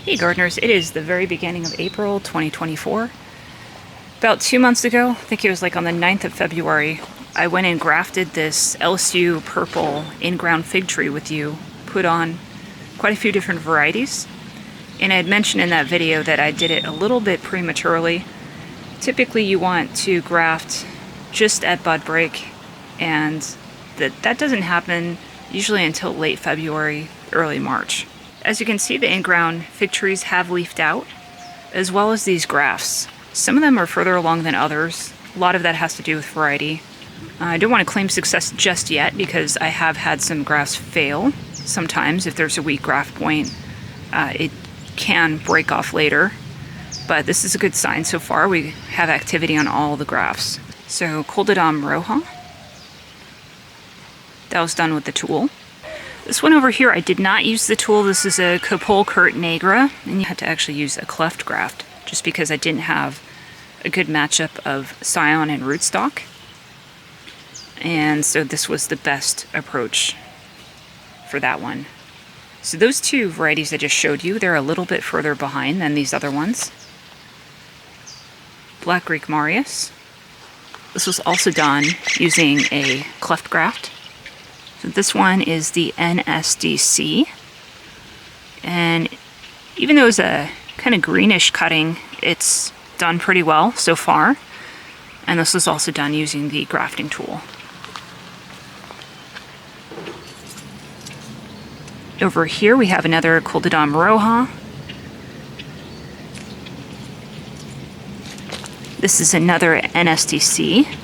Hey gardeners, it is the very beginning of April 2024. About 2 months ago, I think it was like on the 9th of February, I went and grafted this LSU purple in-ground fig tree with you, put on quite a few different varieties. And I had mentioned in that video that I did it a little bit prematurely. Typically you want to graft just at bud break, and that doesn't happen usually until late February, early March. As you can see, the in-ground fig trees have leafed out, as well as these grafts. Some of them are further along than others. A lot of that has to do with variety. I don't want to claim success just yet because I have had some grafts fail. Sometimes if there's a weak graft point, it can break off later. But this is a good sign so far. We have activity on all the grafts. So Coldedom Roja. That was done with the tool. This one over here, I did not use the tool. This is a Copole Curt Negra, and you had to actually use a cleft graft just because I didn't have a good matchup of scion and rootstock. And so this was the best approach for that one. So those two varieties I just showed you, they're a little bit further behind than these other ones. Black Greek Marius. This was also done using a cleft graft. So this one is the NSDC, and even though it's a kind of greenish cutting, it's done pretty well so far. And this was also done using the grafting tool. Over here we have another Coldedom Roja. This is another NSDC.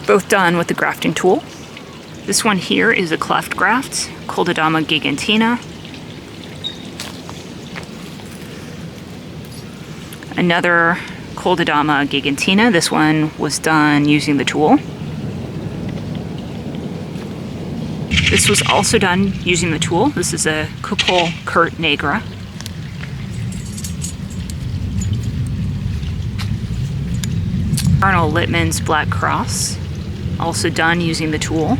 Both done with the grafting tool. This one here is a cleft graft, Coldedom gigantina. Another Coldedom gigantina. This one was done using the tool. This was also done using the tool. This is a Copole Curt Negra. Colonel Littman's Black Cross. Also done using the tool.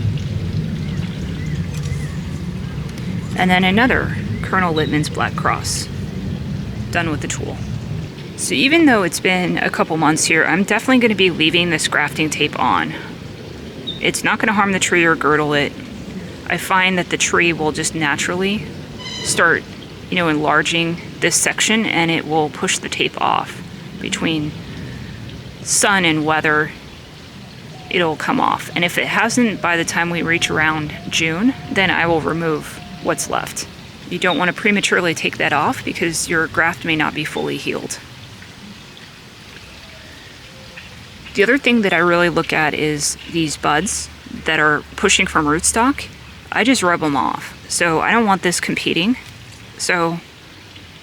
And then another Colonel Littman's Black Cross, done with the tool. So even though it's been a couple months here, I'm definitely going to be leaving this grafting tape on. It's not going to harm the tree or girdle it. I find that the tree will just naturally start, enlarging this section, and it will push the tape off. Between sun and weather, it'll come off. And if it hasn't by the time we reach around June, then I will remove what's left. You don't want to prematurely take that off because your graft may not be fully healed. The other thing that I really look at is these buds that are pushing from rootstock. I just rub them off. So I don't want this competing. So,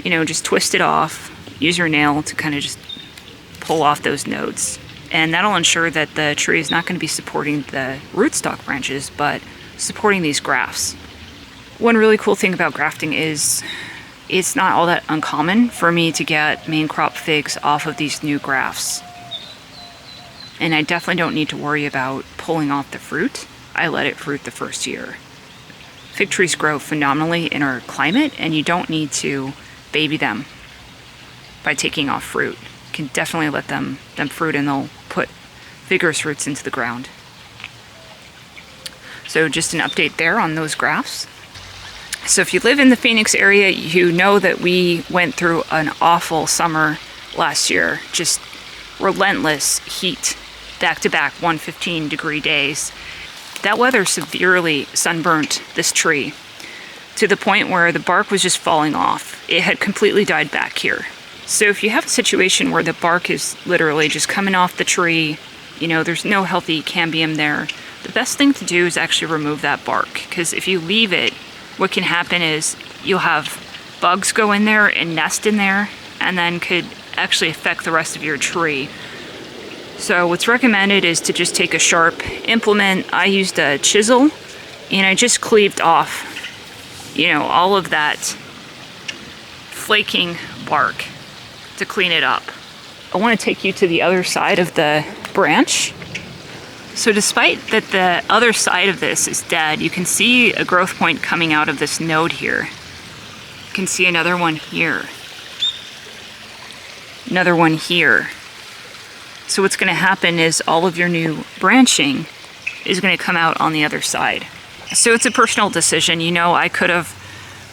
just twist it off. Use your nail to kind of just pull off those nodes. And that'll ensure that the tree is not going to be supporting the rootstock branches, but supporting these grafts. One really cool thing about grafting is it's not all that uncommon for me to get main crop figs off of these new grafts. And I definitely don't need to worry about pulling off the fruit. I let it fruit the first year. Fig trees grow phenomenally in our climate, and you don't need to baby them by taking off fruit. You can definitely let them fruit, and they'll put vigorous roots into the ground. So just an update there on those grafts. So if you live in the Phoenix area, you know that we went through an awful summer last year. Just relentless heat, back-to-back 115-degree days. That weather severely sunburnt this tree to the point where the bark was just falling off. It had completely died back here. So if you have a situation where the bark is literally just coming off the tree, there's no healthy cambium there, the best thing to do is actually remove that bark. Because if you leave it, what can happen is you'll have bugs go in there and nest in there, and then could actually affect the rest of your tree. So what's recommended is to just take a sharp implement. I used a chisel, and I just cleaved off, all of that flaking bark to clean it up. I want to take you to the other side of the branch So despite that the other side of this is dead, you can see a growth point coming out of this node here. You can see another one here. Another one here. So what's going to happen is all of your new branching is going to come out on the other side. So it's a personal decision. You know, I could have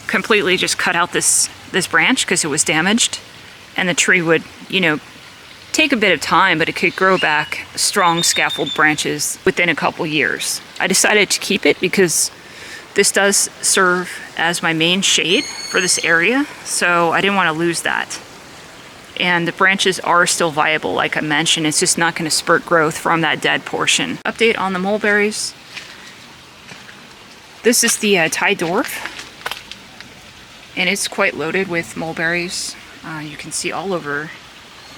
completely just cut out this branch because it was damaged, and the tree would, you know, take a bit of time, but it could grow back strong scaffold branches within a couple years. I decided to keep it because this does serve as my main shade for this area, so I didn't want to lose that. And the branches are still viable, like I mentioned. It's just not going to spurt growth from that dead portion. Update on the mulberries. This is the Thai dwarf, and it's quite loaded with mulberries. You can see all over,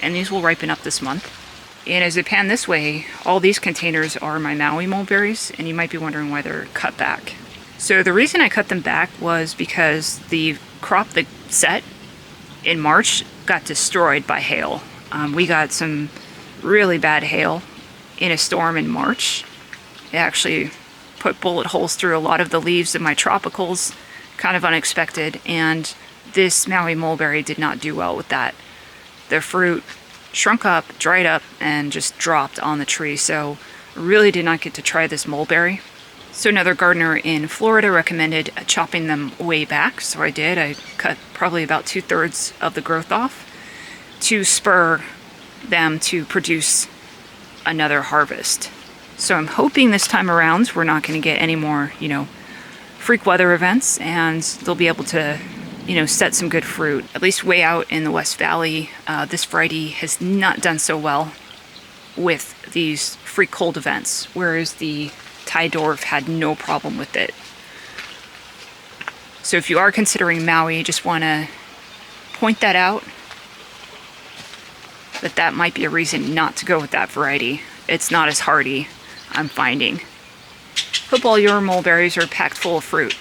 and these will ripen up this month. And as I pan this way, all these containers are my Maui mulberries, and you might be wondering why they're cut back. So the reason I cut them back was because the crop that set in March got destroyed by hail. We got some really bad hail in a storm in March. It actually put bullet holes through a lot of the leaves of my tropicals, kind of unexpected, and this Maui mulberry did not do well with that. The fruit shrunk up, dried up, and just dropped on the tree, so really did not get to try this mulberry. So another gardener in Florida recommended chopping them way back, so I did. I cut probably about 2/3 of the growth off to spur them to produce another harvest. So I'm hoping this time around we're not going to get any more, you know, freak weather events, and they'll be able to, you know, set some good fruit. At least way out in the West Valley, this variety has not done so well with these freak cold events, whereas the Thai dwarf had no problem with it. So if you are considering Maui, just want to point that out, that might be a reason not to go with that variety. It's not as hardy, I'm finding. Hope all your mulberries are packed full of fruit.